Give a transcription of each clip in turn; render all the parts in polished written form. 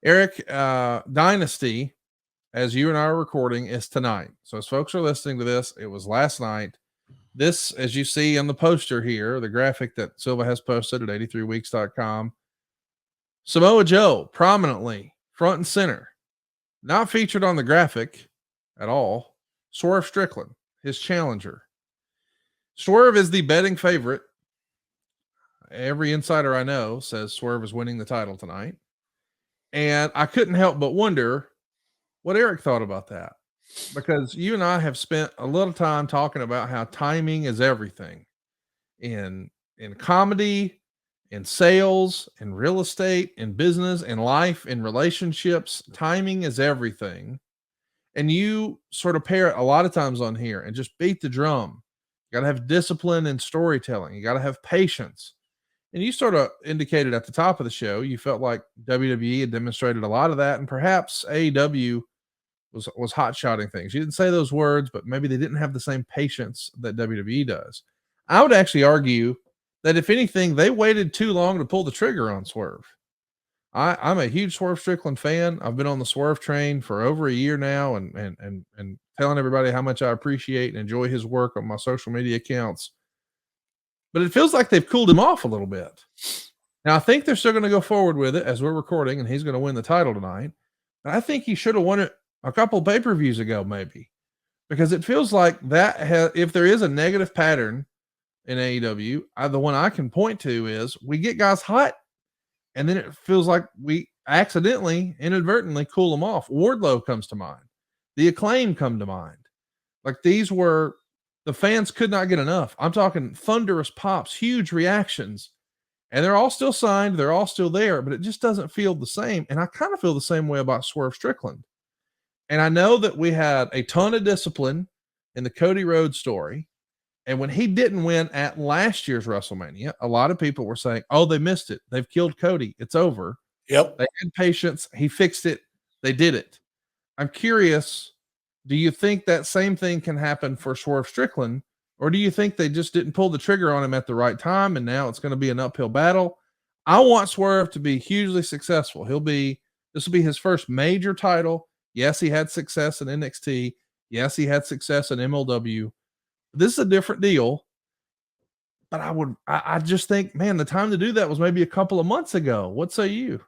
Eric, Dynasty, as you and I are recording, is tonight. So as folks are listening to this, it was last night. This, as you see on the poster here, the graphic that Silva has posted at 83weeks.com, Samoa Joe prominently front and center, not featured on the graphic at all. Swerve Strickland, his challenger. Swerve is the betting favorite. Every insider I know says Swerve is winning the title tonight. And I couldn't help but wonder what Eric thought about that, because you and I have spent a little time talking about how timing is everything in comedy, in sales, in real estate, in business, in life, in relationships. Timing is everything. And you sort of pair it a lot of times on here and just beat the drum. You got to have discipline in storytelling. You got to have patience. And you sort of indicated at the top of the show, you felt like WWE had demonstrated a lot of that, and perhaps AEW was hot-shotting things. You didn't say those words, but maybe they didn't have the same patience that WWE does. I would actually argue that if anything, they waited too long to pull the trigger on Swerve. I'm a huge Swerve Strickland fan. I've been on the Swerve train for over a year now, and telling everybody how much I appreciate and enjoy his work on my social media accounts. But it feels like they've cooled him off a little bit. Now, I think they're still going to go forward with it as we're recording, and he's going to win the title tonight. But I think he should have won it a couple pay-per-views ago, maybe, because it feels like that if there is a negative pattern in AEW, the one I can point to is we get guys hot, and then it feels like we accidentally, inadvertently cool them off. Wardlow comes to mind. The Acclaim come to mind. Like, these were, the fans could not get enough. I'm talking thunderous pops, huge reactions, and they're all still signed. They're all still there, but it just doesn't feel the same. And I kind of feel the same way about Swerve Strickland. And I know that we had a ton of discipline in the Cody Rhodes story. And when he didn't win at last year's WrestleMania, a lot of people were saying, oh, they missed it. They've killed Cody. It's over. Yep. They had patience. He fixed it. They did it. I'm curious, do you think that same thing can happen for Swerve Strickland? Or do you think they just didn't pull the trigger on him at the right time, and now it's going to be an uphill battle? I want Swerve to be hugely successful. This will be his first major title. Yes, he had success in NXT. Yes, he had success in MLW. This is a different deal. But I just think, man, the time to do that was maybe a couple of months ago. What say you?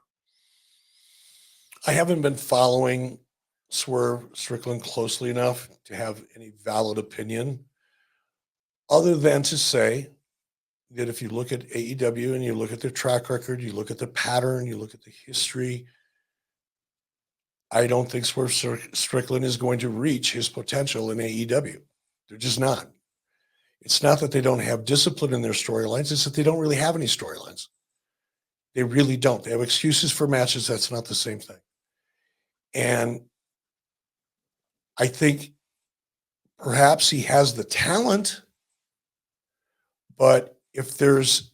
I haven't been following Swerve Strickland closely enough to have any valid opinion, other than to say that if you look at AEW and you look at their track record, you look at the pattern, you look at the history, I don't think Swerve Strickland is going to reach his potential in AEW. They're just not. It's not that they don't have discipline in their storylines. It's that they don't really have any storylines. They really don't. They have excuses for matches. That's not the same thing. And I think perhaps he has the talent, but if there's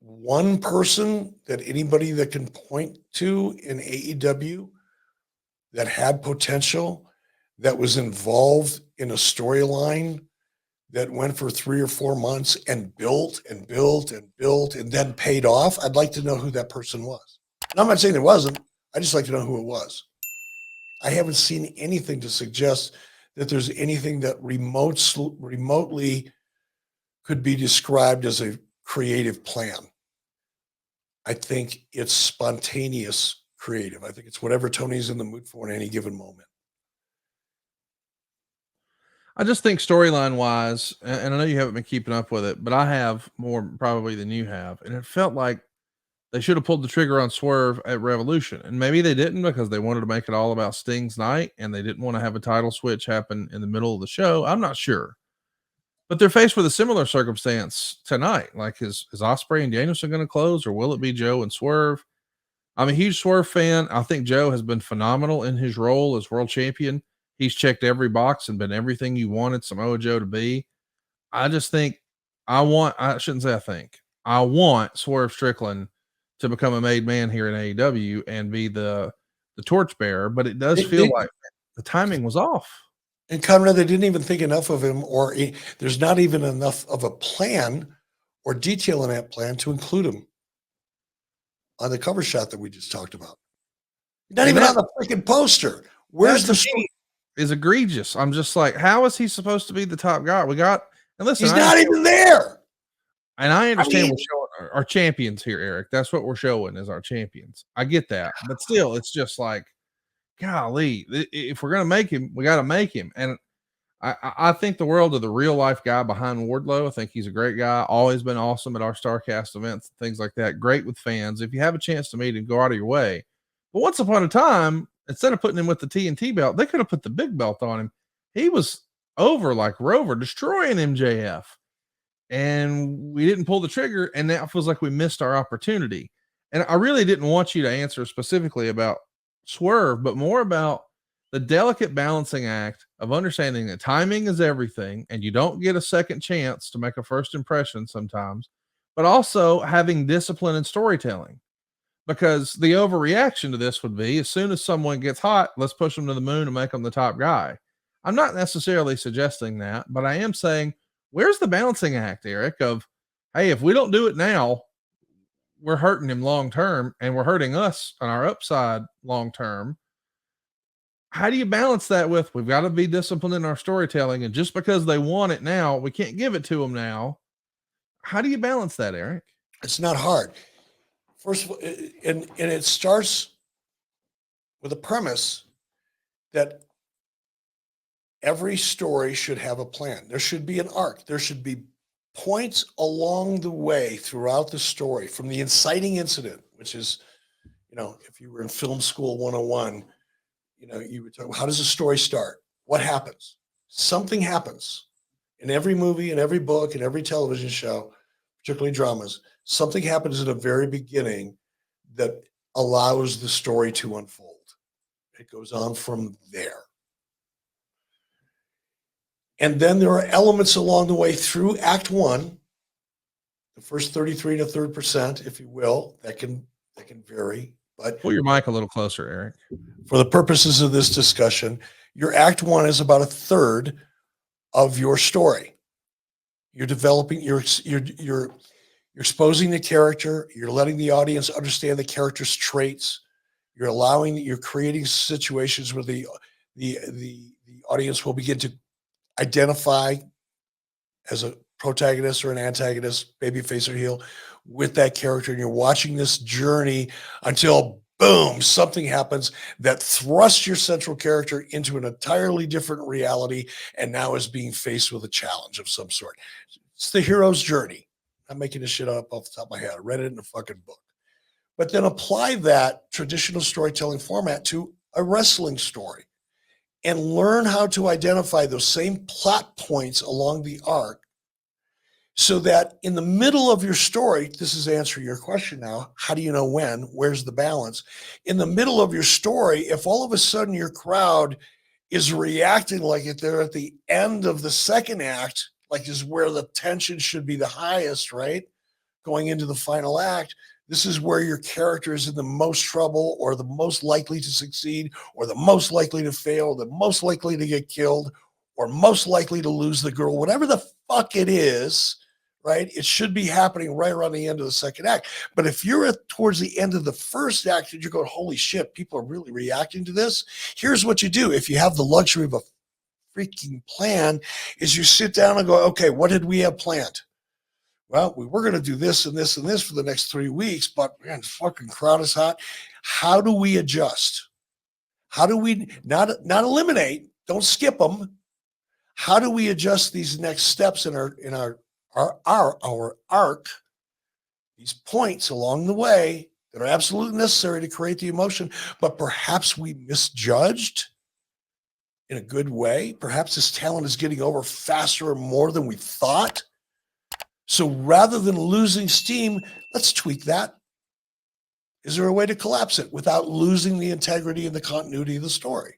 one person that anybody that can point to in AEW that had potential, that was involved in a storyline that went for 3 or 4 months and built and built and built and then paid off, I'd like to know who that person was. And I'm not saying there wasn't. I just like to know who it was. I haven't seen anything to suggest that there's anything that remotely could be described as a creative plan. I think it's spontaneous creative. I think it's whatever Tony's in the mood for in any given moment. I just think storyline wise, and I know you haven't been keeping up with it, but I have more probably than you have. And it felt like they should have pulled the trigger on Swerve at Revolution. And maybe they didn't because they wanted to make it all about Sting's night and they didn't want to have a title switch happen in the middle of the show. I'm not sure. But they're faced with a similar circumstance tonight. Like, is Ospreay and Danielson going to close, or will it be Joe and Swerve? I'm a huge Swerve fan. I think Joe has been phenomenal in his role as world champion. He's checked every box and been everything you wanted Samoa Joe to be. I just think I want Swerve Strickland to become a made man here in AEW and be the torchbearer. But it does feel like the timing was off. And Conrad, they didn't even think enough of him, or there's not even enough of a plan or detail in that plan to include him on the cover shot that we just talked about. Not And even that, on the freaking poster. Where's that the to story? me is egregious. I'm just like, how is he supposed to be the top guy? And listen, He's not even there. I I understand mean, we're showing our champions here, Eric. That's what we're showing is our champions. I get that, but still, it's just like, golly, if we're gonna make him, we got to make him. And I think the world of the real life guy behind Wardlow. I think he's a great guy. Always been awesome at our Starcast events, things like that. Great with fans. If you have a chance to meet him, go out of your way. But once upon a time, instead of putting him with the TNT belt, they could have put the big belt on him. He was over like Rover, destroying MJF, and we didn't pull the trigger. And now it feels like we missed our opportunity. And I really didn't want you to answer specifically about Swerve, but more about the delicate balancing act of understanding that timing is everything and you don't get a second chance to make a first impression sometimes, but also having discipline and storytelling. Because the overreaction to this would be as soon as someone gets hot, let's push them to the moon and make them the top guy. I'm not necessarily suggesting that, but I am saying, where's the balancing act, Eric? Of, hey, if we don't do it now, we're hurting him long term and we're hurting us on our upside long term. How do you balance that with we've got to be disciplined in our storytelling, and just because they want it now, we can't give it to them now? How do you balance that, Eric? it's not hard. First of all, and it starts with a premise that every story should have a plan. There should be an arc. There should be points along the way throughout the story, from the inciting incident, which is, if you were in film school 101, you would talk, how does a story start? What happens? Something happens in every movie, in every book, in every television show, particularly dramas. Something happens at the very beginning that allows the story to unfold. It goes on from there. And then there are elements along the way through Act One, the first 33 and a third percent, if you will, that can vary. But Pull your mic a little closer, Eric. for the purposes of this discussion, your Act One is about a third of your story. You're developing, you're exposing the character, you're letting the audience understand the character's traits, you're creating situations where the audience will begin to identify as a protagonist or an antagonist, babyface or heel, with that character. And you're watching this journey until boom, something happens that thrusts your central character into an entirely different reality and now is being faced with a challenge of some sort. It's the hero's journey. I'm making this shit up off the top of my head. I read it in a fucking book. But then apply that traditional storytelling format to a wrestling story and learn how to identify those same plot points along the arc, so that in the middle of your story, this is answering your question now, how do you know when? Where's the balance? In the middle of your story, if all of a sudden your crowd is reacting like if they're at the end of the second act, like is where the tension should be the highest, right? Going into the final act, this is where your character is in the most trouble, or the most likely to succeed, or the most likely to fail, or the most likely to get killed, or most likely to lose the girl, whatever the fuck it is, right? It should be happening right around the end of the second act. But if you're towards the end of the first act and you're going, holy shit, people are really reacting to this, here's what you do. If you have the luxury of a freaking plan, is you sit down and go, okay, what did we have planned? Well, we were going to do this and this and this for the next 3 weeks, but man, the fucking crowd is hot. How do we adjust? How do we not eliminate? Don't skip them. How do we adjust these next steps in our arc? These points along the way that are absolutely necessary to create the emotion, but perhaps we misjudged in a good way. Perhaps this talent is getting over faster or more than we thought. So rather than losing steam, let's tweak that. Is there a way to collapse it without losing the integrity and the continuity of the story?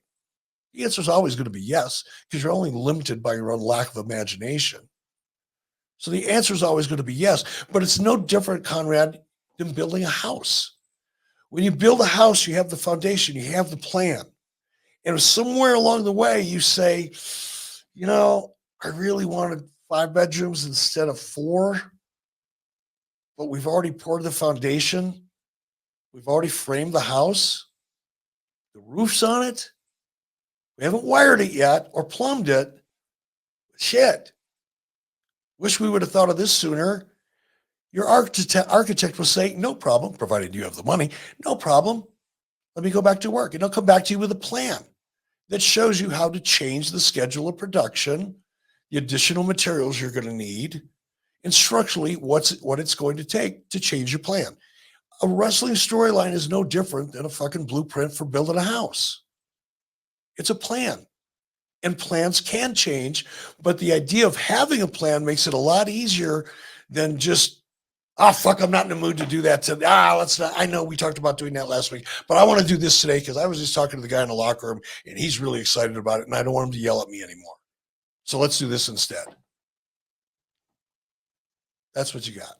The answer is always going to be yes, because you're only limited by your own lack of imagination. So the answer is always going to be yes, but it's no different, Conrad, than building a house. When you build a house, you have the foundation, you have the plan. And if somewhere along the way you say, I really wanted 5 bedrooms instead of 4, but we've already poured the foundation. We've already framed the house. The roof's on it. We haven't wired it yet or plumbed it. Shit. Wish we would have thought of this sooner. Your architect will say, no problem, provided you have the money. No problem. Let me go back to work. And they'll come back to you with a plan that shows you how to change the schedule of production, the additional materials you're going to need, and structurally what it's going to take to change your plan. A wrestling storyline is no different than a fucking blueprint for building a house. It's a plan. And plans can change, but the idea of having a plan makes it a lot easier than just, fuck, I'm not in the mood to do that today. Let's not. I know we talked about doing that last week, but I want to do this today because I was just talking to the guy in the locker room and he's really excited about it and I don't want him to yell at me anymore. So let's do this instead. That's what you got,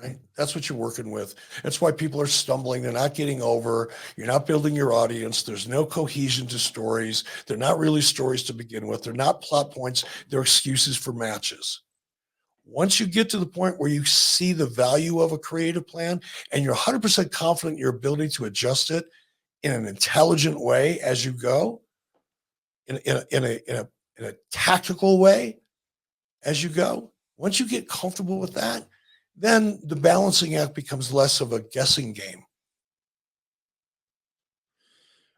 right? That's what you're working with. That's why people are stumbling. They're not getting over. You're not building your audience. There's no cohesion to stories. They're not really stories to begin with. They're not plot points. They're excuses for matches. Once you get to the point where you see the value of a creative plan and you're 100% confident in your ability to adjust it in an intelligent way as you go, in a tactical way as you go, once you get comfortable with that, then the balancing act becomes less of a guessing game.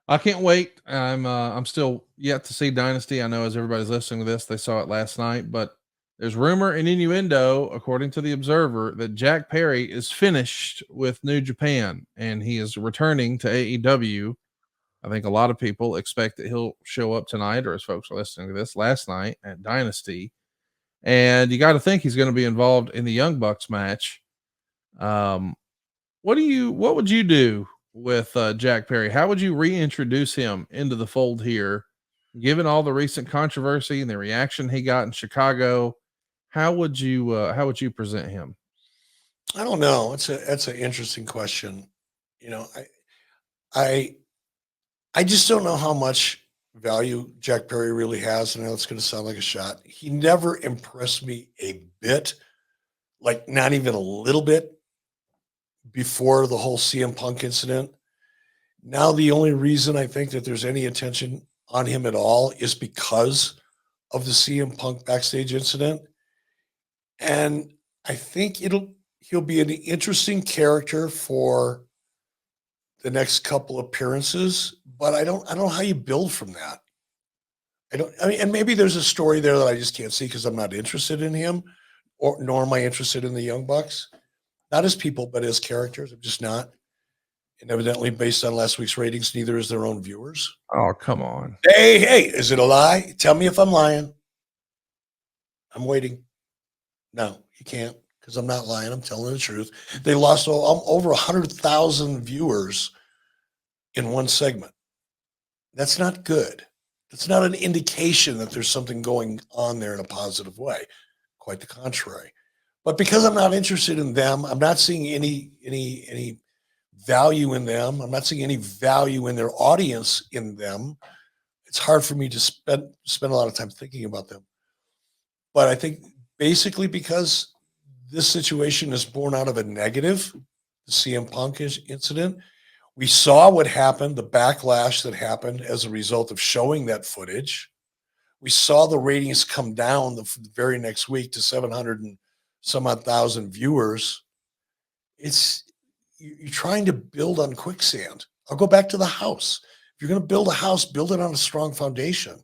I can't wait. I'm still yet to see Dynasty. I know as everybody's listening to this, they saw it last night, but there's rumor and innuendo, according to the Observer, that Jack Perry is finished with New Japan and he is returning to AEW. I think a lot of people expect that he'll show up tonight, or as folks are listening to this, last night at Dynasty. And you got to think he's going to be involved in the Young Bucks match. What would you do with Jack Perry? How would you reintroduce him into the fold here, given all the recent controversy and the reaction he got in Chicago? How would you present him? I don't know. That's an interesting question. You know, I just don't know how much value Jack Perry really has. I know it's going to sound like a shot. He never impressed me a bit, like not even a little bit, before the whole CM Punk incident. Now, the only reason I think that there's any attention on him at all is because of the CM Punk backstage incident. And I think he'll be an interesting character for the next couple appearances, but I don't know how you build from that. And maybe there's a story there that I just can't see because I'm not interested in him, nor am I interested in the Young Bucks. Not as people, but as characters. I'm just not. And evidently, based on last week's ratings, neither is their own viewers. Oh, come on. Hey, is it a lie? Tell me if I'm lying. I'm waiting. No, you can't, because I'm not lying. I'm telling the truth. They lost over 100,000 viewers in one segment. That's not good. That's not an indication that there's something going on there in a positive way. Quite the contrary. But because I'm not interested in them, I'm not seeing any value in them. I'm not seeing any value in their audience in them. It's hard for me to spend a lot of time thinking about them. But I think basically because this situation is born out of a negative, the CM Punk incident. We saw what happened, the backlash that happened as a result of showing that footage. We saw the ratings come down the very next week to 700 and some odd thousand viewers. You're trying to build on quicksand. I'll go back to the house. If you're going to build a house, build it on a strong foundation.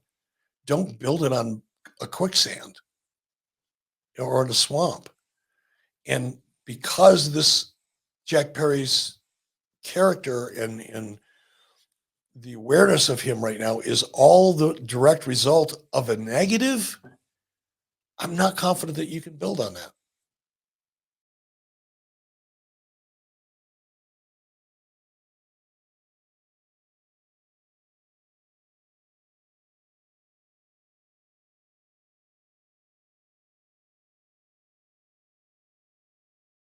Don't build it on a quicksand or in a swamp. And because this Jack Perry's character and the awareness of him right now is all the direct result of a negative, I'm not confident that you can build on that.